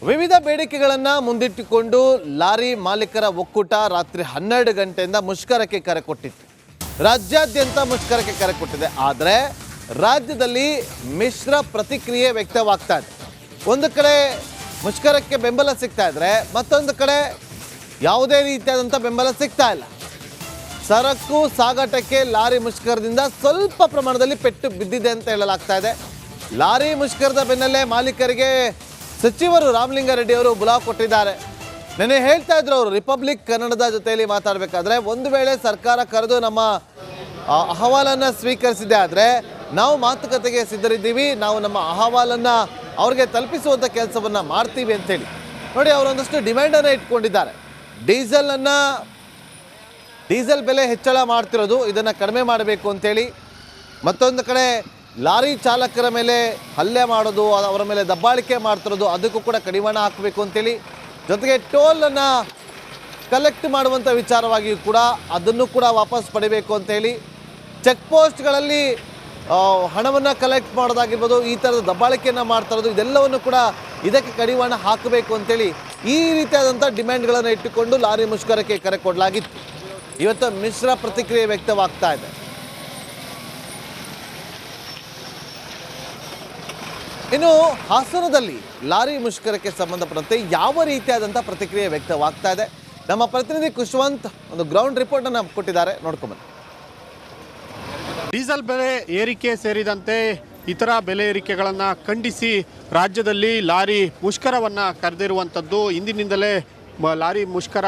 ವಿವಿಧ ಬೇಡಿಕೆಗಳನ್ನು ಮುಂದಿಟ್ಟುಕೊಂಡು ಲಾರಿ ಮಾಲೀಕರ ಒಕ್ಕೂಟ ರಾತ್ರಿ 12 ಗಂಟೆಯಿಂದ ಮುಷ್ಕರಕ್ಕೆ ಕರೆ ಕೊಟ್ಟಿತ್ತು. ರಾಜ್ಯಾದ್ಯಂತ ಮುಷ್ಕರಕ್ಕೆ ಕರೆ ಕೊಟ್ಟಿದೆ. ಆದರೆ ರಾಜ್ಯದಲ್ಲಿ ಮಿಶ್ರ ಪ್ರತಿಕ್ರಿಯೆ ವ್ಯಕ್ತವಾಗ್ತಾ ಇದೆ. ಒಂದು ಕಡೆ ಮುಷ್ಕರಕ್ಕೆ ಬೆಂಬಲ ಸಿಗ್ತಾ ಇದ್ರೆ ಮತ್ತೊಂದು ಕಡೆ ಯಾವುದೇ ರೀತಿಯಾದಂಥ ಬೆಂಬಲ ಸಿಗ್ತಾ ಇಲ್ಲ. ಸರಕು ಸಾಗಾಟಕ್ಕೆ ಲಾರಿ ಮುಷ್ಕರದಿಂದ ಸ್ವಲ್ಪ ಪ್ರಮಾಣದಲ್ಲಿ ಪೆಟ್ಟು ಬಿದ್ದಿದೆ ಅಂತ ಹೇಳಲಾಗ್ತಾ ಇದೆ. ಲಾರಿ ಮುಷ್ಕರದ ಬೆನ್ನಲ್ಲೇ ಮಾಲೀಕರಿಗೆ ಸಚಿವರು ರಾಮಲಿಂಗಾರೆಡ್ಡಿ ಅವರು ಬುಲಾವ್ ಕೊಟ್ಟಿದ್ದಾರೆ. ನೆನ್ನೆ ಹೇಳ್ತಾ ಇದ್ರು ಅವರು ರಿಪಬ್ಲಿಕ್ ಕನ್ನಡದ ಜೊತೆಯಲ್ಲಿ ಮಾತಾಡಬೇಕಾದ್ರೆ, ಒಂದು ವೇಳೆ ಸರ್ಕಾರ ಕರೆದು ನಮ್ಮ ಅಹವಾಲನ್ನು ಸ್ವೀಕರಿಸಿದೆ ಆದರೆ ನಾವು ಮಾತುಕತೆಗೆ ಸಿದ್ಧರಿದ್ದೀವಿ, ನಾವು ನಮ್ಮ ಅಹವಾಲನ್ನು ಅವ್ರಿಗೆ ತಲುಪಿಸುವಂಥ ಕೆಲಸವನ್ನು ಮಾಡ್ತೀವಿ ಅಂತೇಳಿ ನೋಡಿ ಅವರೊಂದಷ್ಟು ಡಿಮ್ಯಾಂಡನ್ನು ಇಟ್ಕೊಂಡಿದ್ದಾರೆ. ಡೀಸೆಲ್ ಬೆಲೆ ಹೆಚ್ಚಳ ಮಾಡ್ತಿರೋದು, ಇದನ್ನು ಕಡಿಮೆ ಮಾಡಬೇಕು ಅಂತೇಳಿ. ಮತ್ತೊಂದು ಕಡೆ ಲಾರಿ ಚಾಲಕರ ಮೇಲೆ ಹಲ್ಲೆ ಮಾಡೋದು, ಅವರ ಮೇಲೆ ದಬ್ಬಾಳಿಕೆ ಮಾಡ್ತಿರೋದು, ಅದಕ್ಕೂ ಕೂಡ ಕಡಿವಾಣ ಹಾಕಬೇಕು ಅಂತೇಳಿ. ಜೊತೆಗೆ ಟೋಲನ್ನು ಕಲೆಕ್ಟ್ ಮಾಡುವಂಥ ವಿಚಾರವಾಗಿಯೂ ಕೂಡ ಅದನ್ನು ಕೂಡ ವಾಪಸ್ ಪಡಿಬೇಕು ಅಂತೇಳಿ. ಚೆಕ್ ಪೋಸ್ಟ್ಗಳಲ್ಲಿ ಹಣವನ್ನು ಕಲೆಕ್ಟ್ ಮಾಡೋದಾಗಿರ್ಬೋದು, ಈ ಥರದ ದಬ್ಬಾಳಿಕೆಯನ್ನು ಮಾಡ್ತಿರೋದು, ಇದೆಲ್ಲವನ್ನು ಕೂಡ ಇದಕ್ಕೆ ಕಡಿವಾಣ ಹಾಕಬೇಕು ಅಂತೇಳಿ ಈ ರೀತಿಯಾದಂಥ ಡಿಮ್ಯಾಂಡ್ಗಳನ್ನು ಇಟ್ಟುಕೊಂಡು ಲಾರಿ ಮುಷ್ಕರಕ್ಕೆ ಕರೆ ಕೊಡಲಾಗಿತ್ತು. ಇವತ್ತು ಮಿಶ್ರ ಪ್ರತಿಕ್ರಿಯೆ ವ್ಯಕ್ತವಾಗ್ತಾ ಇದೆ. ಇನ್ನು ಹಾಸನದಲ್ಲಿ ಲಾರಿ ಮುಷ್ಕರಕ್ಕೆ ಸಂಬಂಧಪಟ್ಟಂತೆ ಯಾವ ರೀತಿಯಾದಂಥ ಪ್ರತಿಕ್ರಿಯೆ ವ್ಯಕ್ತವಾಗ್ತಾ ಇದೆ, ನಮ್ಮ ಪ್ರತಿನಿಧಿ ಖುಷ್ವಂತ್ ಒಂದು ಗ್ರೌಂಡ್ ರಿಪೋರ್ಟ್ ಅನ್ನು ಕೊಟ್ಟಿದ್ದಾರೆ, ನೋಡ್ಕೊಂಬನ್ನಿ. ಡೀಸೆಲ್ ಬೆಲೆ ಏರಿಕೆ ಸೇರಿದಂತೆ ಇತರ ಬೆಲೆ ಏರಿಕೆಗಳನ್ನು ಖಂಡಿಸಿ ರಾಜ್ಯದಲ್ಲಿ ಲಾರಿ ಮುಷ್ಕರವನ್ನು ಕರೆದಿರುವಂಥದ್ದು. ಇಂದಿನಿಂದಲೇ ಲಾರಿ ಮುಷ್ಕರ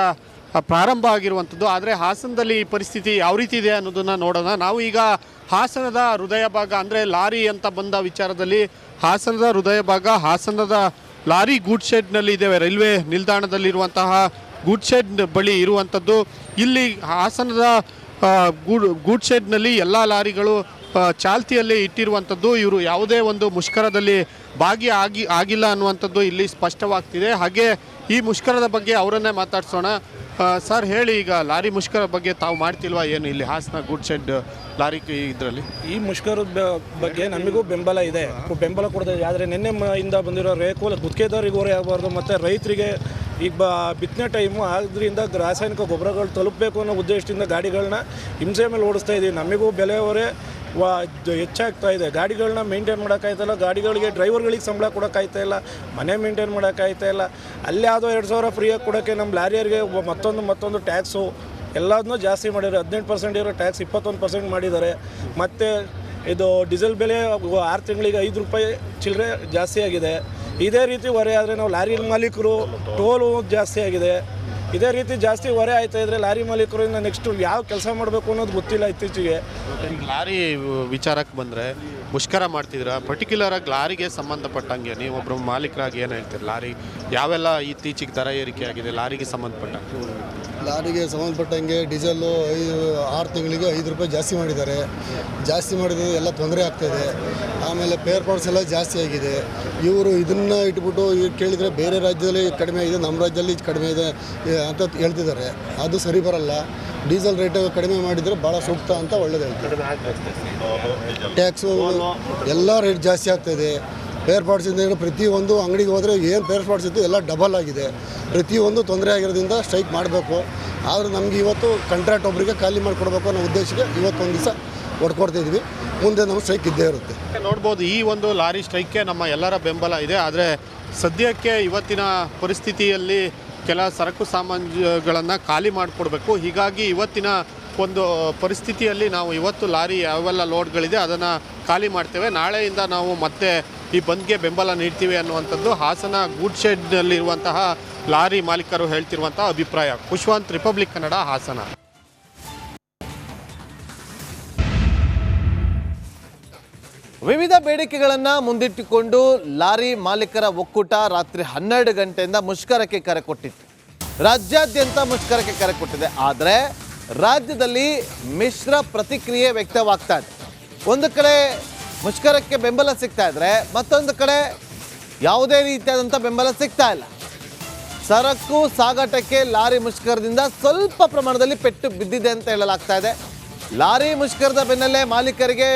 ಪ್ರಾರಂಭ ಆಗಿರುವಂಥದ್ದು. ಆದರೆ ಹಾಸನದಲ್ಲಿ ಈ ಪರಿಸ್ಥಿತಿ ಯಾವ ರೀತಿ ಇದೆ ಅನ್ನೋದನ್ನು ನೋಡೋಣ. ನಾವು ಈಗ ಹಾಸನದ ಹೃದಯ ಭಾಗ ಅಂದರೆ ಲಾರಿ ಅಂತ ಬಂದ ವಿಚಾರದಲ್ಲಿ ಹಾಸನದ ಹೃದಯ ಭಾಗ ಹಾಸನದ ಲಾರಿ ಗೂಡ್ ಶೆಡ್ನಲ್ಲಿ ಇದ್ದೇವೆ. ರೈಲ್ವೆ ನಿಲ್ದಾಣದಲ್ಲಿರುವಂತಹ ಗೂಡ್ ಶೆಡ್ ಬಳಿ ಇರುವಂಥದ್ದು. ಇಲ್ಲಿ ಹಾಸನದ ಗೂಡ್ ಶೆಡ್ನಲ್ಲಿ ಎಲ್ಲ ಲಾರಿಗಳು ಚಾಲ್ತಿಯಲ್ಲಿ ಇಟ್ಟಿರುವಂಥದ್ದು. ಇವರು ಯಾವುದೇ ಒಂದು ಮುಷ್ಕರದಲ್ಲಿ ಆಗಿಲ್ಲ ಅನ್ನುವಂಥದ್ದು ಇಲ್ಲಿ ಸ್ಪಷ್ಟವಾಗ್ತಿದೆ. ಹಾಗೆ ಈ ಮುಷ್ಕರದ ಬಗ್ಗೆ ಅವರನ್ನೇ ಮಾತಾಡ್ಸೋಣ. ಸರ್ ಹೇಳಿ, ಈಗ ಲಾರಿ ಮುಷ್ಕರ ಬಗ್ಗೆ ತಾವು ಮಾಡ್ತಿಲ್ವಾ ಏನು ಇಲ್ಲಿ ಹಾಸನ ಗೂಡ್ ಶೆಡ್ ಲಾರಿ ಇದರಲ್ಲಿ? ಈ ಮುಷ್ಕರದ ಬಗ್ಗೆ ನಮಗೂ ಬೆಂಬಲ ಇದೆ, ಬೆಂಬಲ ಕೊಡ್ತಾ ಇದೆ. ಆದರೆ ನಿನ್ನೆ ಇಂದ ಬಂದಿರೋ ರೇಕು ಗುತ್ತಿಗೆದಾರರಿಗೆ ಹೊರೆ ಆಗಬಾರ್ದು, ಮತ್ತು ರೈತರಿಗೆ ಈಗ ಬಿತ್ತನೆ ಟೈಮು ಆದ್ದರಿಂದ ರಾಸಾಯನಿಕ ಗೊಬ್ಬರಗಳು ತಲುಪಬೇಕು ಅನ್ನೋ ಉದ್ದೇಶದಿಂದ ಗಾಡಿಗಳನ್ನ ಹಿಂಸೆ ಮೇಲೆ ಓಡಿಸ್ತಾ ಇದ್ದೀವಿ. ನಮಗೂ ಬೆಲೆ ಹೊರೆ ಹೆಚ್ಚಾಗ್ತಾ ಇದೆ. ಗಾಡಿಗಳನ್ನ ಮೇಂಟೈನ್ ಮಾಡೋಕ್ಕಾಯ್ತಾಯಿಲ್ಲ, ಗಾಡಿಗಳಿಗೆ ಡ್ರೈವರ್ಗಳಿಗೆ ಸಂಬಳ ಕೊಡೋಕ್ಕಾಯ್ತಾ ಇಲ್ಲ, ಮನೆ ಮೇಂಟೈನ್ ಮಾಡೋಕ್ಕಾಯ್ತಾ ಇಲ್ಲ. ಅಲ್ಲಿ ಯಾವುದೋ 2,000 ಫ್ರೀಯಾಗಿ ಕೊಡೋಕ್ಕೆ ನಮ್ಮ ಲಾರಿಯರಿಗೆ ಮತ್ತೊಂದು ಟ್ಯಾಕ್ಸು ಎಲ್ಲದನ್ನೂ ಜಾಸ್ತಿ ಮಾಡಿದ್ದಾರೆ. 18% ಇರೋ ಟ್ಯಾಕ್ಸ್ 21% ಮಾಡಿದ್ದಾರೆ. ಮತ್ತು ಇದು ಡೀಸೆಲ್ ಬೆಲೆ 6 ತಿಂಗಳಿಗೆ 5 ರೂಪಾಯಿ ಚಿಲ್ಲರೆ ಜಾಸ್ತಿ ಆಗಿದೆ. ಇದೇ ರೀತಿ ಹೊರೆ ಆದರೆ ನಾವು ಲಾರಿ ಮಾಲೀಕರು ಟೋಲು ಜಾಸ್ತಿ ಆಗಿದೆ. ಇದೇ ರೀತಿ ಜಾಸ್ತಿ ಹೊರೆ ಆಯ್ತಾ ಇದ್ರೆ ಲಾರಿ ಮಾಲೀಕರು ಇನ್ನು ನೆಕ್ಸ್ಟ್ ಯಾವ ಕೆಲಸ ಮಾಡಬೇಕು ಅನ್ನೋದು ಗೊತ್ತಿಲ್ಲ. ಇತ್ತೀಚೆಗೆ ಲಾರಿ ವಿಚಾರಕ್ಕೆ ಬಂದರೆ ಮುಷ್ಕರ ಮಾಡ್ತಿದ್ರ, ಪರ್ಟಿಕ್ಯುಲರ್ ಆಗಿ ಲಾರಿಗೆ ಸಂಬಂಧಪಟ್ಟಂಗೆ ನೀವೊಬ್ಬರು ಮಾಲೀಕರಾಗಿ ಏನು ಹೇಳ್ತೀರಿ? ಲಾರಿ ಯಾವೆಲ್ಲ ಇತ್ತೀಚೆಗೆ ದರ ಏರಿಕೆ ಆಗಿದೆ ಲಾರಿಗೆ ಸಂಬಂಧಪಟ್ಟಂಗೆ? ಲಾರಿಗೆ ಸಂಬಂಧಪಟ್ಟಂಗೆ ಡೀಸೆಲ್ಲು 6 ತಿಂಗಳಿಗೆ 5 ರೂಪಾಯಿ ಜಾಸ್ತಿ ಮಾಡಿದ್ದಾರೆ. ಜಾಸ್ತಿ ಮಾಡಿದ್ರೆ ಎಲ್ಲ ತೊಂದರೆ ಆಗ್ತಾಯಿದೆ. ಆಮೇಲೆ ಪೇರ್ ಪಾರ್ಟ್ಸ್ ಎಲ್ಲ ಜಾಸ್ತಿ ಆಗಿದೆ. ಇವರು ಇದನ್ನು ಇಟ್ಬಿಟ್ಟು ಕೇಳಿದರೆ ಬೇರೆ ರಾಜ್ಯದಲ್ಲಿ ಕಡಿಮೆ ಇದೆ, ನಮ್ಮ ರಾಜ್ಯದಲ್ಲಿ ಕಡಿಮೆ ಇದೆ ಅಂತ ಹೇಳ್ತಿದ್ದಾರೆ. ಅದು ಸರಿ ಬರಲ್ಲ. ಡೀಸೆಲ್ ರೇಟ್ ಕಡಿಮೆ ಮಾಡಿದರೆ ಭಾಳ ಸೂಕ್ತ ಅಂತ ಒಳ್ಳೇದು ಹೇಳ್ತಾರೆ. ಟ್ಯಾಕ್ಸು ಎಲ್ಲ ರೇಟ್ ಜಾಸ್ತಿ ಆಗ್ತಾಯಿದೆ. ಪೇರ್ ಪಾರ್ಟ್ಸಿಂದ ಪ್ರತಿಯೊಂದು ಅಂಗಡಿಗೆ ಹೋದರೆ ಏನು ಪೇರ್ ಪಾರ್ಟ್ಸ್ ಇತ್ತು ಎಲ್ಲ ಡಬಲ್ ಆಗಿದೆ. ಪ್ರತಿಯೊಂದು ತೊಂದರೆ ಆಗಿರೋದ್ರಿಂದ ಸ್ಟ್ರೈಕ್ ಮಾಡಬೇಕು. ಆದರೆ ನಮಗೆ ಇವತ್ತು ಕಾಂಟ್ರಾಕ್ಟ್ ಒಬ್ಬರಿಗೆ ಖಾಲಿ ಮಾಡಿಕೊಡ್ಬೇಕು ಅನ್ನೋ ಉದ್ದೇಶಕ್ಕೆ ಇವತ್ತೊಂದು ದಿವಸ ಹೊಡ್ಕೊಡ್ತಿದ್ವಿ. ಮುಂದೆ ನಮ್ಮ ಸ್ಟ್ರೈಕ್ ಇದ್ದೇ ಇರುತ್ತೆ. ನೋಡ್ಬೋದು, ಈ ಒಂದು ಲಾರಿ ಸ್ಟ್ರೈಕ್ಗೆ ನಮ್ಮ ಎಲ್ಲರ ಬೆಂಬಲ ಇದೆ. ಆದರೆ ಸದ್ಯಕ್ಕೆ ಇವತ್ತಿನ ಪರಿಸ್ಥಿತಿಯಲ್ಲಿ ಕೆಲ ಸರಕು ಸಾಮಾನುಗಳನ್ನು ಖಾಲಿ ಮಾಡಿಕೊಡ್ಬೇಕು. ಹೀಗಾಗಿ ಇವತ್ತಿನ ಒಂದು ಪರಿಸ್ಥಿತಿಯಲ್ಲಿ ನಾವು ಇವತ್ತು ಲಾರಿ ಯಾವೆಲ್ಲ ಲೋಡ್ಗಳಿದೆ ಅದನ್ನು ಖಾಲಿ ಮಾಡ್ತೇವೆ. ನಾಳೆಯಿಂದ ನಾವು ಮತ್ತೆ ಈ ಬಂದ್ಗೆ ಬೆಂಬಲ ನೀಡ್ತೀವಿ ಅನ್ನುವಂಥದ್ದು ಹಾಸನ ಗೂಡ್ ಶೆಡ್ನಲ್ಲಿರುವಂತಹ ಲಾರಿ ಮಾಲೀಕರು ಹೇಳ್ತಿರುವಂತಹ ಅಭಿಪ್ರಾಯ. ಖುಷ್ವಂತ್, ರಿಪಬ್ಲಿಕ್ ಕನ್ನಡ, ಹಾಸನ. ವಿವಿಧ ಬೇಡಿಕೆಗಳನ್ನು ಮುಂದಿಟ್ಟುಕೊಂಡು ಲಾರಿ ಮಾಲೀಕರ ಒಕ್ಕೂಟ ರಾತ್ರಿ 12 ಗಂಟೆಯಿಂದ ಮುಷ್ಕರಕ್ಕೆ ಕರೆ ಕೊಟ್ಟಿತ್ತು. ರಾಜ್ಯಾದ್ಯಂತ ಮುಷ್ಕರಕ್ಕೆ ಕರೆ ಕೊಟ್ಟಿದೆ. ಆದರೆ ರಾಜ್ಯದಲ್ಲಿ ಮಿಶ್ರ ಪ್ರತಿಕ್ರಿಯೆ ವ್ಯಕ್ತವಾಗ್ತಾ ಇದೆ. ಒಂದು ಕಡೆ ಮುಷ್ಕರಕ್ಕೆ ಬೆಂಬಲ ಸಿಗ್ತಾ ಇದ್ರೆ ಮತ್ತೊಂದು ಕಡೆ ಯಾವುದೇ ರೀತಿಯಾದಂಥ ಬೆಂಬಲ ಸಿಗ್ತಾ ಇಲ್ಲ. ಸರಕು ಸಾಗಾಟಕ್ಕೆ ಲಾರಿ ಮುಷ್ಕರದಿಂದ ಸ್ವಲ್ಪ ಪ್ರಮಾಣದಲ್ಲಿ ಪೆಟ್ಟು ಬಿದ್ದಿದೆ ಅಂತ ಹೇಳಲಾಗ್ತಾ ಇದೆ. ಲಾರಿ ಮುಷ್ಕರದ ಬೆನ್ನಲ್ಲೇ ಮಾಲೀಕರಿಗೆ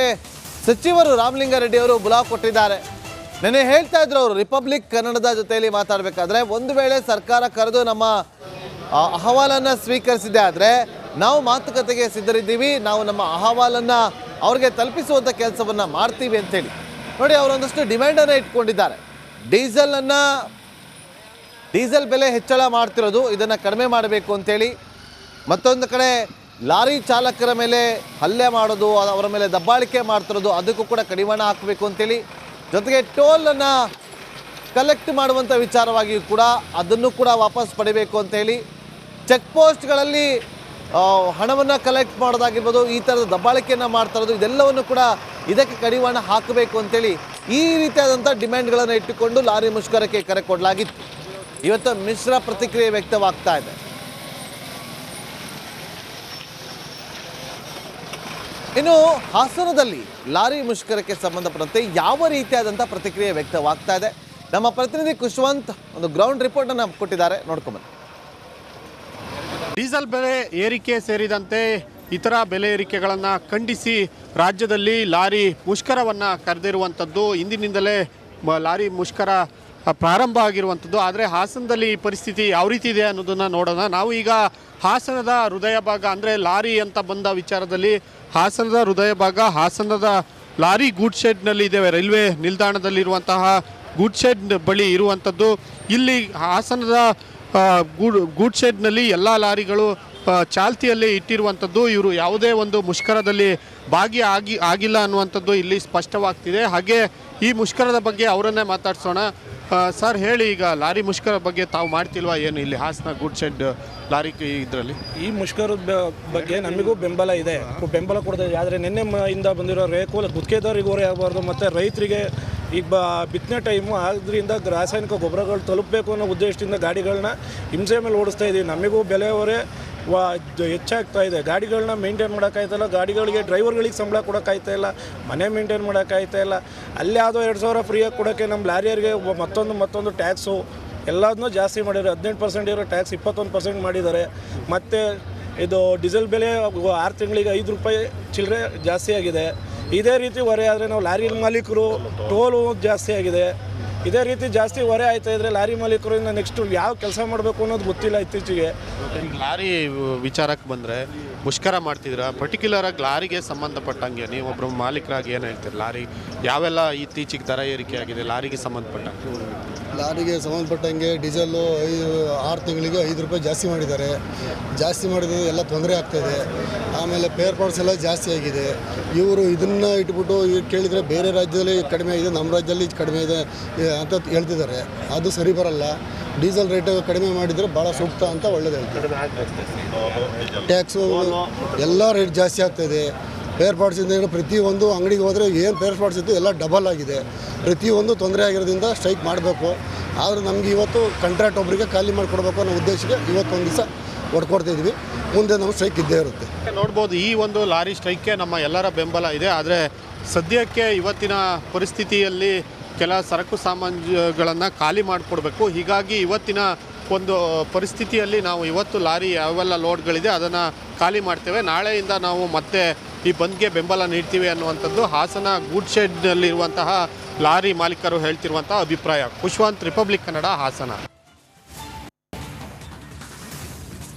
ಸಚಿವರು ರಾಮಲಿಂಗಾರೆಡ್ಡಿ ಅವರು ಬುಲಾವ್ ಕೊಟ್ಟಿದ್ದಾರೆ. ನೆನ್ನೆ ಹೇಳ್ತಾ ಇದ್ರು ಅವರು ರಿಪಬ್ಲಿಕ್ ಕನ್ನಡದ ಜೊತೆಯಲ್ಲಿ ಮಾತಾಡಬೇಕಾದ್ರೆ ಒಂದು ವೇಳೆ ಸರ್ಕಾರ ಕರೆದು ನಮ್ಮ ಅಹವಾಲನ್ನು ಸ್ವೀಕರಿಸಿದೆ ಆದರೆ ನಾವು ಮಾತುಕತೆಗೆ ಸಿದ್ಧರಿದ್ದೀವಿ, ನಾವು ನಮ್ಮ ಅಹವಾಲನ್ನು ಅವ್ರಿಗೆ ತಲುಪಿಸುವಂಥ ಕೆಲಸವನ್ನು ಮಾಡ್ತೀವಿ ಅಂತೇಳಿ ನೋಡಿ ಅವರೊಂದಷ್ಟು ಡಿಮ್ಯಾಂಡನ್ನು ಇಟ್ಕೊಂಡಿದ್ದಾರೆ. ಡೀಸೆಲ್ ಬೆಲೆ ಹೆಚ್ಚಳ ಮಾಡ್ತಿರೋದು ಇದನ್ನು ಕಡಿಮೆ ಮಾಡಬೇಕು ಅಂತೇಳಿ, ಮತ್ತೊಂದು ಕಡೆ ಲಾರಿ ಚಾಲಕರ ಮೇಲೆ ಹಲ್ಲೆ ಮಾಡೋದು, ಅವರ ಮೇಲೆ ದಬ್ಬಾಳಿಕೆ ಮಾಡ್ತಿರೋದು ಅದಕ್ಕೂ ಕೂಡ ಕಡಿವಾಣ ಹಾಕಬೇಕು ಅಂತೇಳಿ, ಜೊತೆಗೆ ಟೋಲನ್ನು ಕಲೆಕ್ಟ್ ಮಾಡುವಂಥ ವಿಚಾರವಾಗಿಯೂ ಕೂಡ ಅದನ್ನು ಕೂಡ ವಾಪಸ್ ಪಡಿಬೇಕು ಅಂತೇಳಿ, ಚೆಕ್ ಪೋಸ್ಟ್ಗಳಲ್ಲಿ ಹಣವನ್ನು ಕಲೆಕ್ಟ್ ಮಾಡೋದಾಗಿರ್ಬೋದು, ಈ ಥರದ ದಬ್ಬಾಳಿಕೆಯನ್ನು ಮಾಡ್ತಿರೋದು ಇದೆಲ್ಲವನ್ನು ಕೂಡ ಇದಕ್ಕೆ ಕಡಿವಾಣ ಹಾಕಬೇಕು ಅಂತೇಳಿ ಈ ರೀತಿಯಾದಂಥ ಡಿಮ್ಯಾಂಡ್ಗಳನ್ನು ಇಟ್ಟುಕೊಂಡು ಲಾರಿ ಮುಷ್ಕರಕ್ಕೆ ಕರೆ ಕೊಡಲಾಗಿತ್ತು. ಇವತ್ತು ಮಿಶ್ರ ಪ್ರತಿಕ್ರಿಯೆ ವ್ಯಕ್ತವಾಗ್ತಾ ಇದೆ. ಇನ್ನು ಹಾಸನದಲ್ಲಿ ಲಾರಿ ಮುಷ್ಕರಕ್ಕೆ ಸಂಬಂಧಪಟ್ಟಂತೆ ಯಾವ ರೀತಿಯಾದಂಥ ಪ್ರತಿಕ್ರಿಯೆ ವ್ಯಕ್ತವಾಗ್ತಾ ಇದೆ ನಮ್ಮ ಪ್ರತಿನಿಧಿ ಖುಷ್ವಂತ್ ಒಂದು ಗ್ರೌಂಡ್ ರಿಪೋರ್ಟ್ ಅನ್ನು ಕೊಟ್ಟಿದ್ದಾರೆ, ನೋಡ್ಕೊಂಬನ್ನಿ. ಡೀಸೆಲ್ ಬೆಲೆ ಏರಿಕೆ ಸೇರಿದಂತೆ ಇತರ ಬೆಲೆ ಏರಿಕೆಗಳನ್ನು ಖಂಡಿಸಿ ರಾಜ್ಯದಲ್ಲಿ ಲಾರಿ ಮುಷ್ಕರವನ್ನು ಕರೆದಿರುವಂಥದ್ದು, ಇಂದಿನಿಂದಲೇ ಲಾರಿ ಮುಷ್ಕರ ಪ್ರಾರಂಭ ಆಗಿರುವಂಥದ್ದು. ಆದರೆ ಹಾಸನದಲ್ಲಿ ಈ ಪರಿಸ್ಥಿತಿ ಯಾವ ರೀತಿ ಇದೆ ಅನ್ನೋದನ್ನು ನೋಡೋಣ. ನಾವು ಈಗ ಹಾಸನದ ಹೃದಯ ಭಾಗ ಅಂದರೆ ಲಾರಿ ಅಂತ ಬಂದ ವಿಚಾರದಲ್ಲಿ ಹಾಸನದ ಹೃದಯ ಭಾಗ ಹಾಸನದ ಲಾರಿ ಗೂಡ್ ಶೆಡ್ನಲ್ಲಿ ಇದ್ದೇವೆ. ರೈಲ್ವೆ ನಿಲ್ದಾಣದಲ್ಲಿರುವಂತಹ ಗೂಡ್ ಶೆಡ್ ಬಳಿ ಇರುವಂಥದ್ದು. ಇಲ್ಲಿ ಹಾಸನದ ಗೂಡ್ ಶೆಡ್ನಲ್ಲಿ ಎಲ್ಲ ಲಾರಿಗಳು ಚಾಲ್ತಿಯಲ್ಲಿ ಇಟ್ಟಿರುವಂಥದ್ದು. ಇವರು ಯಾವುದೇ ಒಂದು ಮುಷ್ಕರದಲ್ಲಿ ಆಗಿಲ್ಲ ಅನ್ನುವಂಥದ್ದು ಇಲ್ಲಿ ಸ್ಪಷ್ಟವಾಗ್ತಿದೆ. ಹಾಗೆ ಈ ಮುಷ್ಕರದ ಬಗ್ಗೆ ಅವರನ್ನೇ ಮಾತಾಡ್ಸೋಣ. ಸರ್ ಹೇಳಿ, ಈಗ ಲಾರಿ ಮುಷ್ಕರ ಬಗ್ಗೆ ತಾವು ಮಾಡ್ತಿಲ್ವಾ ಏನು ಇಲ್ಲಿ ಹಾಸನ ಗೂಡ್ ಶೆಡ್ ಲಾರಿ ಇದರಲ್ಲಿ? ಈ ಮುಷ್ಕರದ ಬಗ್ಗೆ ನಮಗೂ ಬೆಂಬಲ ಇದೆ, ಬೆಂಬಲ ಕೊಡ್ತೇವೆ. ಆದರೆ ನಿನ್ನೆ ಇಂದ ಬಂದಿರೋ ರೇಕು ಗುತ್ತಿಗೆದಾರರಿಗೆ ಹೊರೆ ಆಗಬಾರ್ದು ಮತ್ತು ರೈತರಿಗೆ ಈಗ ಬಿತ್ತನೆ ಟೈಮು ಆದ್ದರಿಂದ ರಾಸಾಯನಿಕ ಗೊಬ್ಬರಗಳು ತಲುಪಬೇಕು ಅನ್ನೋ ಉದ್ದೇಶದಿಂದ ಗಾಡಿಗಳನ್ನ ಹಿಂಸೆ ಮೇಲೆ ಓಡಿಸ್ತಾ ಇದ್ದೀವಿ. ನಮಗೂ ಬೆಲೆ ಹೊರೆ ಹೆಚ್ಚಾಗ್ತಾ ಇದೆ. ಗಾಡಿಗಳನ್ನ ಮೇಂಟೈನ್ ಮಾಡೋಕ್ಕಾಯ್ತಾಯಿಲ್ಲ, ಗಾಡಿಗಳಿಗೆ ಡ್ರೈವರ್ಗಳಿಗೆ ಸಂಬಳ ಕೊಡೋಕ್ಕಾಯ್ತಾ ಇಲ್ಲ, ಮನೆ ಮೇಂಟೈನ್ ಮಾಡೋಕ್ಕಾಯ್ತಾ ಇಲ್ಲ. ಅಲ್ಲಿ ಯಾವುದೋ 2,000 ಫ್ರೀಯಾಗಿ ಕೊಡೋಕ್ಕೆ ನಮ್ಮ ಲಾರಿಯರಿಗೆ ಮತ್ತೊಂದು ಟ್ಯಾಕ್ಸು ಎಲ್ಲದನ್ನೂ ಜಾಸ್ತಿ ಮಾಡಿದ್ದಾರೆ. 18% ಇರೋ ಟ್ಯಾಕ್ಸ್ 21% ಮಾಡಿದ್ದಾರೆ. ಮತ್ತು ಇದು ಡೀಸೆಲ್ ಬೆಲೆ 6 ತಿಂಗಳಿಗೆ 5 ರೂಪಾಯಿ ಚಿಲ್ಲರೆ ಜಾಸ್ತಿ ಆಗಿದೆ. ಇದೇ ರೀತಿ ಹೊರೆ ಆದರೆ ನಾವು ಲಾರಿ ಮಾಲೀಕರು ಟೋಲು ಜಾಸ್ತಿ ಆಗಿದೆ. ಇದೇ ರೀತಿ ಜಾಸ್ತಿ ಹೊರೆ ಆಯ್ತಾ ಇದ್ರೆ ಲಾರಿ ಮಾಲೀಕರು ಇನ್ನು ನೆಕ್ಸ್ಟ್ ಯಾವ ಕೆಲಸ ಮಾಡಬೇಕು ಅನ್ನೋದು ಗೊತ್ತಿಲ್ಲ. ಇತ್ತೀಚೆಗೆ ಲಾರಿ ವಿಚಾರಕ್ಕೆ ಬಂದರೆ ಮುಷ್ಕರ ಮಾಡ್ತಿದ್ರ, ಪರ್ಟಿಕ್ಯುಲರ್ ಆಗಿ ಲಾರಿಗೆ ಸಂಬಂಧಪಟ್ಟಂಗೆ ನೀವೊಬ್ಬರು ಮಾಲೀಕರಾಗಿ ಏನು ಹೇಳ್ತೀರಿ? ಲಾರಿ ಯಾವೆಲ್ಲ ಇತ್ತೀಚೆಗೆ ದರ ಏರಿಕೆ ಆಗಿದೆ ಲಾರಿಗೆ ಸಂಬಂಧಪಟ್ಟಂಗೆ? ಲಾರಿಗೆ ಸಂಬಂಧಪಟ್ಟಂಗೆ ಡೀಸೆಲ್ಲು 6 ತಿಂಗಳಿಗೆ 5 ರೂಪಾಯಿ ಜಾಸ್ತಿ ಮಾಡಿದ್ದಾರೆ. ಜಾಸ್ತಿ ಮಾಡಿದ್ರೆ ಎಲ್ಲ ತೊಂದರೆ ಆಗ್ತಾಯಿದೆ. ಆಮೇಲೆ ಪೇರ್ ಪಾರ್ಟ್ಸ್ ಎಲ್ಲ ಜಾಸ್ತಿ ಆಗಿದೆ. ಇವರು ಇದನ್ನು ಇಟ್ಬಿಟ್ಟು ಕೇಳಿದರೆ ಬೇರೆ ರಾಜ್ಯದಲ್ಲಿ ಕಡಿಮೆ ಇದೆ, ನಮ್ಮ ರಾಜ್ಯದಲ್ಲಿ ಕಡಿಮೆ ಇದೆ ಅಂತ ಹೇಳ್ತಿದ್ದಾರೆ. ಅದು ಸರಿ ಬರಲ್ಲ. ಡೀಸೆಲ್ ರೇಟ್ ಕಡಿಮೆ ಮಾಡಿದರೆ ಭಾಳ ಸೂಕ್ತ ಅಂತ ಒಳ್ಳೇದು ಹೇಳ್ತಾರೆ. ಟ್ಯಾಕ್ಸು ಎಲ್ಲ ರೇಟ್ ಜಾಸ್ತಿ ಆಗ್ತಾಯಿದೆ. ಪೇರ್ ಪಾರ್ಟ್ಸಿಂದ ಪ್ರತಿಯೊಂದು ಅಂಗಡಿಗೆ ಹೋದರೆ ಏನು ಪೇರ್ ಪಾರ್ಟ್ಸ್ ಇತ್ತು ಎಲ್ಲ ಡಬಲ್ ಆಗಿದೆ. ಪ್ರತಿಯೊಂದು ತೊಂದರೆ ಆಗಿರೋದ್ರಿಂದ ಸ್ಟ್ರೈಕ್ ಮಾಡಬೇಕು. ಆದರೆ ನಮಗೆ ಇವತ್ತು ಕಾಂಟ್ರಾಕ್ಟ್ ಒಬ್ಬರಿಗೆ ಖಾಲಿ ಮಾಡಿಕೊಡ್ಬೇಕು ಅನ್ನೋ ಉದ್ದೇಶಕ್ಕೆ ಇವತ್ತೊಂದು ದಿವಸ ಹೊಡ್ಕೊಡ್ತಾಯಿದ್ವಿ. ಮುಂದೆ ನಮ್ಮ ಸ್ಟ್ರೈಕ್ ಇದ್ದೇ ಇರುತ್ತೆ. ನೋಡ್ಬೋದು, ಈ ಒಂದು ಲಾರಿ ಸ್ಟ್ರೈಕ್ಗೆ ನಮ್ಮ ಎಲ್ಲರ ಬೆಂಬಲ ಇದೆ. ಆದರೆ ಸದ್ಯಕ್ಕೆ ಇವತ್ತಿನ ಪರಿಸ್ಥಿತಿಯಲ್ಲಿ ಕೆಲ ಸರಕು ಸಾಮಾನುಗಳನ್ನು ಖಾಲಿ ಮಾಡಿಕೊಡ್ಬೇಕು. ಹೀಗಾಗಿ ಇವತ್ತಿನ ಒಂದು ಪರಿಸ್ಥಿತಿಯಲ್ಲಿ ನಾವು ಇವತ್ತು ಲಾರಿ ಯಾವೆಲ್ಲ ಲೋಡ್ಗಳಿದೆ ಅದನ್ನು ಖಾಲಿ ಮಾಡ್ತೇವೆ. ನಾಳೆಯಿಂದ ನಾವು ಮತ್ತೆ ಈ ಬಂದ್ಗೆ ಬೆಂಬಲ ನೀಡ್ತೀವಿ ಅನ್ನುವಂಥದ್ದು ಹಾಸನ ಗೂಡ್ ಶೆಡ್ನಲ್ಲಿರುವಂತಹ ಲಾರಿ ಮಾಲೀಕರು ಹೇಳ್ತಿರುವಂತಹ ಅಭಿಪ್ರಾಯ. ಖುಷ್ವಂತ್, ರಿಪಬ್ಲಿಕ್ ಕನ್ನಡ, ಹಾಸನ.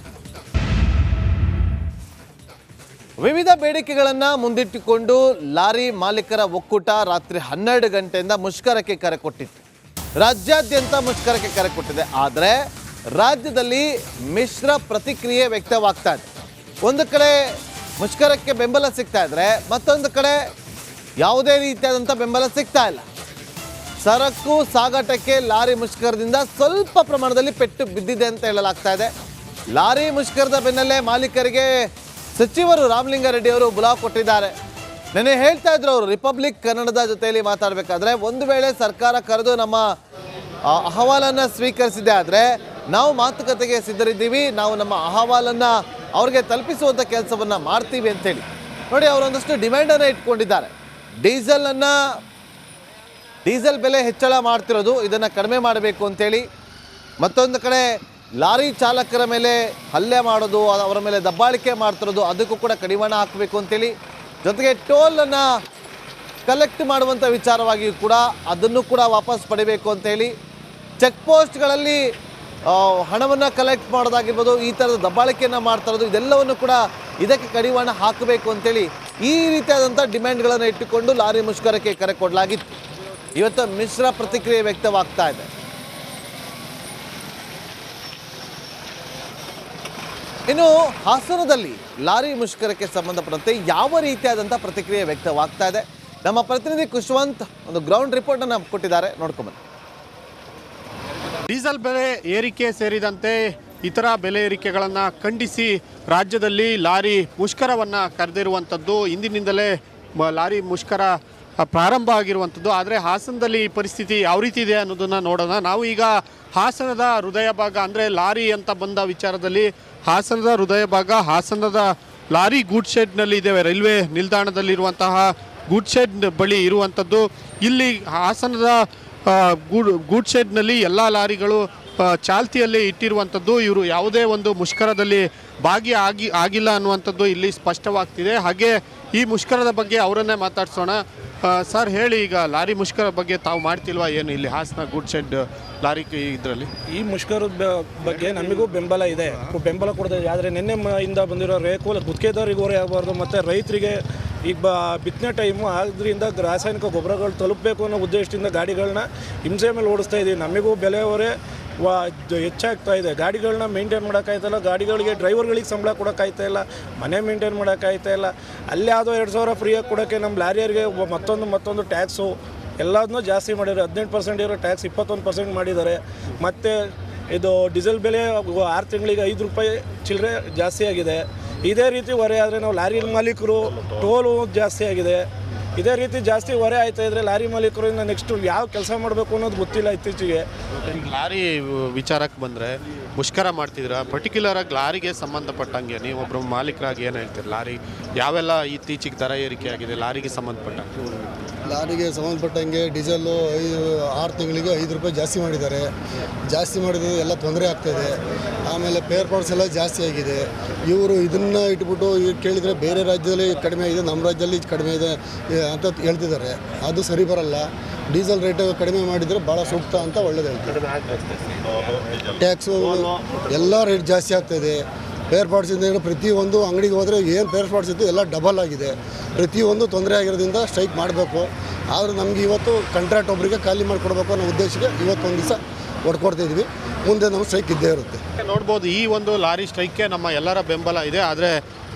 ವಿವಿಧ ಬೇಡಿಕೆಗಳನ್ನು ಮುಂದಿಟ್ಟುಕೊಂಡು ಲಾರಿ ಮಾಲೀಕರ ಒಕ್ಕೂಟ ರಾತ್ರಿ 12 ಗಂಟೆಯಿಂದ ಮುಷ್ಕರಕ್ಕೆ ಕರೆ ಕೊಟ್ಟಿತ್ತು. ರಾಜ್ಯಾದ್ಯಂತ ಮುಷ್ಕರಕ್ಕೆ ಕರೆ ಕೊಟ್ಟಿದೆ. ಆದರೆ ರಾಜ್ಯದಲ್ಲಿ ಮಿಶ್ರ ಪ್ರತಿಕ್ರಿಯೆ ವ್ಯಕ್ತವಾಗ್ತಾ ಇದೆ. ಒಂದು ಕಡೆ ಮುಷ್ಕರಕ್ಕೆ ಬೆಂಬಲ ಸಿಗ್ತಾ ಇದ್ರೆ, ಮತ್ತೊಂದು ಕಡೆ ಯಾವುದೇ ರೀತಿಯಾದಂಥ ಬೆಂಬಲ ಸಿಗ್ತಾ ಇಲ್ಲ. ಸರಕು ಸಾಗಾಟಕ್ಕೆ ಲಾರಿ ಮುಷ್ಕರದಿಂದ ಸ್ವಲ್ಪ ಪ್ರಮಾಣದಲ್ಲಿ ಪೆಟ್ಟು ಬಿದ್ದಿದೆ ಅಂತ ಹೇಳಲಾಗ್ತಾ ಇದೆ. ಲಾರಿ ಮುಷ್ಕರದ ಬೆನ್ನಲ್ಲೇ ಮಾಲೀಕರಿಗೆ ಸಚಿವರು ರಾಮಲಿಂಗಾರೆಡ್ಡಿ ಅವರು ಬುಲಾವ್ ಕೊಟ್ಟಿದ್ದಾರೆ. ನೆನ್ನೆ ಹೇಳ್ತಾ ಇದ್ರು ಅವರು ರಿಪಬ್ಲಿಕ್ ಕನ್ನಡದ ಜೊತೆಯಲ್ಲಿ ಮಾತಾಡಬೇಕಾದ್ರೆ ಒಂದು ವೇಳೆ ಸರ್ಕಾರ ಕರೆದು ನಮ್ಮ ಅಹವಾಲನ್ನು ಸ್ವೀಕರಿಸಿದೆ ಆದರೆ ನಾವು ಮಾತುಕತೆಗೆ ಸಿದ್ಧರಿದ್ದೀವಿ, ನಾವು ನಮ್ಮ ಅಹವಾಲನ್ನು ಅವ್ರಿಗೆ ತಲುಪಿಸುವಂಥ ಕೆಲಸವನ್ನು ಮಾಡ್ತೀವಿ ಅಂತೇಳಿ ನೋಡಿ ಅವರೊಂದಷ್ಟು ಡಿಮ್ಯಾಂಡನ್ನು ಇಟ್ಕೊಂಡಿದ್ದಾರೆ. ಡೀಸೆಲ್ ಬೆಲೆ ಹೆಚ್ಚಳ ಮಾಡ್ತಿರೋದು ಇದನ್ನು ಕಡಿಮೆ ಮಾಡಬೇಕು ಅಂತೇಳಿ, ಮತ್ತೊಂದು ಕಡೆ ಲಾರಿ ಚಾಲಕರ ಮೇಲೆ ಹಲ್ಲೆ ಮಾಡೋದು, ಅವರ ಮೇಲೆ ದಬ್ಬಾಳಿಕೆ ಮಾಡ್ತಿರೋದು ಅದಕ್ಕೂ ಕೂಡ ಕಡಿವಾಣ ಹಾಕಬೇಕು ಅಂತೇಳಿ, ಜೊತೆಗೆ ಟೋಲನ್ನು ಕಲೆಕ್ಟ್ ಮಾಡುವಂಥ ವಿಚಾರವಾಗಿಯೂ ಕೂಡ ಅದನ್ನು ಕೂಡ ವಾಪಸ್ ಪಡಿಬೇಕು ಅಂತ ಹೇಳಿ ಚೆಕ್ ಪೋಸ್ಟ್ಗಳಲ್ಲಿ ಹಣವನ್ನು ಕಲೆಕ್ಟ್ ಮಾಡೋದಾಗಿರ್ಬೋದು, ಈ ಥರದ ದಬ್ಬಾಳಿಕೆಯನ್ನು ಮಾಡ್ತಾ ಇರೋದು, ಇದೆಲ್ಲವನ್ನು ಕೂಡ ಇದಕ್ಕೆ ಕಡಿವಾಣ ಹಾಕಬೇಕು ಅಂತೇಳಿ ಈ ರೀತಿಯಾದಂಥ ಡಿಮ್ಯಾಂಡ್ಗಳನ್ನು ಇಟ್ಟುಕೊಂಡು ಲಾರಿ ಮುಷ್ಕರಕ್ಕೆ ಕರೆ ಕೊಡಲಾಗಿತ್ತು. ಇವತ್ತು ಮಿಶ್ರ ಪ್ರತಿಕ್ರಿಯೆ ವ್ಯಕ್ತವಾಗ್ತಾ ಇದೆ. ಇನ್ನು ಹಾಸನದಲ್ಲಿ ಲಾರಿ ಮುಷ್ಕರಕ್ಕೆ ಸಂಬಂಧಪಟ್ಟಂತೆ ಯಾವ ರೀತಿಯಾದಂಥ ಪ್ರತಿಕ್ರಿಯೆ ವ್ಯಕ್ತವಾಗ್ತಾ ಇದೆ, ನಮ್ಮ ಪ್ರತಿನಿಧಿ ಖುಷ್ವಂತ್ ಒಂದು ಗ್ರೌಂಡ್ ರಿಪೋರ್ಟನ್ನು ಕೊಟ್ಟಿದ್ದಾರೆ, ನೋಡ್ಕೊಂಬನ್ನಿ. ಡೀಸೆಲ್ ಬೆಲೆ ಏರಿಕೆ ಸೇರಿದಂತೆ ಇತರ ಬೆಲೆ ಏರಿಕೆಗಳನ್ನು ಖಂಡಿಸಿ ರಾಜ್ಯದಲ್ಲಿ ಲಾರಿ ಮುಷ್ಕರವನ್ನು ಕರೆದಿರುವಂಥದ್ದು. ಇಂದಿನಿಂದಲೇ ಲಾರಿ ಮುಷ್ಕರ ಪ್ರಾರಂಭ ಆಗಿರುವಂಥದ್ದು. ಆದರೆ ಹಾಸನದಲ್ಲಿ ಈ ಪರಿಸ್ಥಿತಿ ಯಾವ ರೀತಿ ಇದೆ ಅನ್ನೋದನ್ನು ನೋಡೋಣ. ನಾವು ಈಗ ಹಾಸನದ ಹೃದಯ ಭಾಗ ಅಂದರೆ ಲಾರಿ ಅಂತ ಬಂದ ವಿಚಾರದಲ್ಲಿ ಹಾಸನದ ಹೃದಯ ಭಾಗ ಹಾಸನದ ಲಾರಿ ಗೂಡ್ ಶೆಡ್ನಲ್ಲಿ ಇದ್ದೇವೆ. ರೈಲ್ವೆ ನಿಲ್ದಾಣದಲ್ಲಿರುವಂತಹ ಗೂಡ್ ಶೆಡ್ ಬಳಿ ಇರುವಂಥದ್ದು. ಇಲ್ಲಿ ಹಾಸನದ ಗೂಡ್ ಶೆಡ್ನಲ್ಲಿ ಎಲ್ಲ ಲಾರಿಗಳು ಚಾಲ್ತಿಯಲ್ಲಿ ಇಟ್ಟಿರುವಂಥದ್ದು. ಇವರು ಯಾವುದೇ ಒಂದು ಮುಷ್ಕರದಲ್ಲಿ ಆಗಿಲ್ಲ ಅನ್ನುವಂಥದ್ದು ಇಲ್ಲಿ ಸ್ಪಷ್ಟವಾಗ್ತಿದೆ. ಹಾಗೆ ಈ ಮುಷ್ಕರದ ಬಗ್ಗೆ ಅವರನ್ನೇ ಮಾತಾಡ್ಸೋಣ. ಸರ್ ಹೇಳಿ, ಈಗ ಲಾರಿ ಮುಷ್ಕರ ಬಗ್ಗೆ ತಾವು ಮಾಡ್ತಿಲ್ವಾ ಏನು ಇಲ್ಲಿ ಹಾಸನ ಗೂಡ್ ಶೆಡ್ ಲಾರಿ ಇದರಲ್ಲಿ? ಈ ಮುಷ್ಕರದ ಬಗ್ಗೆ ನಮಗೂ ಬೆಂಬಲ ಇದೆ, ಬೆಂಬಲ ಕೊಡ್ತೇವೆ. ಆದರೆ ನಿನ್ನೆ ಇಂದ ಬಂದಿರೋ ರೇಕು ಗುತ್ತಿಗೆದಾರಿಗೆ ಹೊರೆ ಆಗಬಾರ್ದು, ಮತ್ತು ರೈತರಿಗೆ ಈಗ ಬಿತ್ತನೆ ಟೈಮು ಆದ್ದರಿಂದ ರಾಸಾಯನಿಕ ಗೊಬ್ಬರಗಳು ತಲುಪಬೇಕು ಅನ್ನೋ ಉದ್ದೇಶದಿಂದ ಗಾಡಿಗಳನ್ನ ಹಿಂಸೆ ಮೇಲೆ ಓಡಿಸ್ತಾ ಇದ್ದೀವಿ. ನಮಗೂ ಬೆಲೆ ಹೊರೆ ಹೆಚ್ಚಾಗ್ತಾ ಇದೆ. ಗಾಡಿಗಳನ್ನ ಮೇಂಟೈನ್ ಮಾಡೋಕ್ಕಾಯ್ತಾಯಿಲ್ಲ, ಗಾಡಿಗಳಿಗೆ ಡ್ರೈವರ್ಗಳಿಗೆ ಸಂಬಳ ಕೊಡೋಕ್ಕಾಯ್ತಾ ಇಲ್ಲ, ಮನೆ ಮೇಂಟೈನ್ ಮಾಡೋಕ್ಕಾಯ್ತಾ ಇಲ್ಲ. ಅಲ್ಲಿ ಯಾವುದೋ 2,000 ಫ್ರೀಯಾಗಿ ಕೊಡೋಕ್ಕೆ ನಮ್ಮ ಲಾರಿಯರಿಗೆ ಮತ್ತೊಂದು ಟ್ಯಾಕ್ಸು ಎಲ್ಲದನ್ನೂ ಜಾಸ್ತಿ ಮಾಡಿದ್ದಾರೆ. 18% ಇರೋ ಟ್ಯಾಕ್ಸ್ 21% ಮಾಡಿದ್ದಾರೆ. ಮತ್ತು ಇದು ಡೀಸೆಲ್ ಬೆಲೆ 6 ತಿಂಗಳಿಗೆ 5 ರೂಪಾಯಿ ಚಿಲ್ಲರೆ ಜಾಸ್ತಿ ಆಗಿದೆ. ಇದೇ ರೀತಿ ಹೊರೆ ಆದರೆ ನಾವು ಲಾರಿ ಮಾಲೀಕರು ಟೋಲು ಜಾಸ್ತಿ ಆಗಿದೆ. ಇದೇ ರೀತಿ ಜಾಸ್ತಿ ಹೊರೆ ಆಯ್ತಾ ಇದ್ರೆ ಲಾರಿ ಮಾಲೀಕರು ಇನ್ನು ನೆಕ್ಸ್ಟ್ ಯಾವ ಕೆಲಸ ಮಾಡಬೇಕು ಅನ್ನೋದು ಗೊತ್ತಿಲ್ಲ. ಇತ್ತೀಚೆಗೆ ಲಾರಿ ವಿಚಾರಕ್ಕೆ ಬಂದರೆ ಮುಷ್ಕರ ಮಾಡ್ತಿದ್ರ, ಪರ್ಟಿಕ್ಯುಲರ್ ಆಗಿ ಲಾರಿಗೆ ಸಂಬಂಧಪಟ್ಟಂಗೆ ನೀವೊಬ್ಬರು ಮಾಲೀಕರಾಗಿ ಏನು ಹೇಳ್ತೀರಿ? ಲಾರಿ ಯಾವೆಲ್ಲ ಇತ್ತೀಚೆಗೆ ದರ ಏರಿಕೆ ಆಗಿದೆ ಲಾರಿಗೆ ಸಂಬಂಧಪಟ್ಟಂಗೆ? ಲಾರಿಗೆ ಸಂಬಂಧಪಟ್ಟಂಗೆ ಡೀಸೆಲ್ಲು 6 ತಿಂಗಳಿಗೆ 5 ರೂಪಾಯಿ ಜಾಸ್ತಿ ಮಾಡಿದ್ದಾರೆ. ಜಾಸ್ತಿ ಮಾಡಿದ್ರೆ ಎಲ್ಲ ತೊಂದರೆ ಆಗ್ತಾಯಿದೆ. ಆಮೇಲೆ ಪೇರ್ ಪಾರ್ಟ್ಸ್ ಎಲ್ಲ ಜಾಸ್ತಿ ಆಗಿದೆ. ಇವರು ಇದನ್ನು ಇಟ್ಬಿಟ್ಟು ಕೇಳಿದರೆ ಬೇರೆ ರಾಜ್ಯದಲ್ಲಿ ಕಡಿಮೆ ಇದೆ, ನಮ್ಮ ರಾಜ್ಯದಲ್ಲಿ ಕಡಿಮೆ ಇದೆ ಅಂತ ಹೇಳ್ತಿದ್ದಾರೆ. ಅದು ಸರಿ ಬರಲ್ಲ. ಡೀಸೆಲ್ ರೇಟ್ ಕಡಿಮೆ ಮಾಡಿದರೆ ಭಾಳ ಸೂಕ್ತ ಅಂತ ಒಳ್ಳೇದು ಹೇಳ್ತಾರೆ. ಟ್ಯಾಕ್ಸು ಎಲ್ಲ ರೇಟ್ ಜಾಸ್ತಿ ಆಗ್ತಾಯಿದೆ. ಪೇರ್ ಪಾರ್ಟ್ಸಿಂದ ಪ್ರತಿಯೊಂದು ಅಂಗಡಿಗೆ ಹೋದರೆ ಏನು ಪೇರ್ ಪಾರ್ಟ್ಸ್ ಇತ್ತು ಎಲ್ಲ ಡಬಲ್ ಆಗಿದೆ. ಪ್ರತಿಯೊಂದು ತೊಂದರೆ ಆಗಿರೋದ್ರಿಂದ ಸ್ಟ್ರೈಕ್ ಮಾಡಬೇಕು. ಆದರೆ ನಮಗೆ ಇವತ್ತು ಕಾಂಟ್ರಾಕ್ಟ್ ಒಬ್ಬರಿಗೆ ಖಾಲಿ ಮಾಡಿಕೊಡ್ಬೇಕು ಅನ್ನೋ ಉದ್ದೇಶಕ್ಕೆ ಇವತ್ತೊಂದು ದಿವಸ ಹೊಡ್ಕೊಡ್ತಿದ್ವಿ. ಮುಂದೆ ನಮ್ಮ ಸ್ಟ್ರೈಕ್ ಇದ್ದೇ ಇರುತ್ತೆ. ನೋಡ್ಬೋದು, ಈ ಒಂದು ಲಾರಿ ಸ್ಟ್ರೈಕ್ಗೆ ನಮ್ಮ ಎಲ್ಲರ ಬೆಂಬಲ ಇದೆ. ಆದರೆ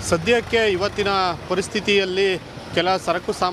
ಸದ್ಯಕ್ಕೆ ಇವತ್ತಿನ ಪರಿಸ್ಥಿತಿಯಲ್ಲಿ ಕೆಲ ಸರಕು ಸಾಮಾನು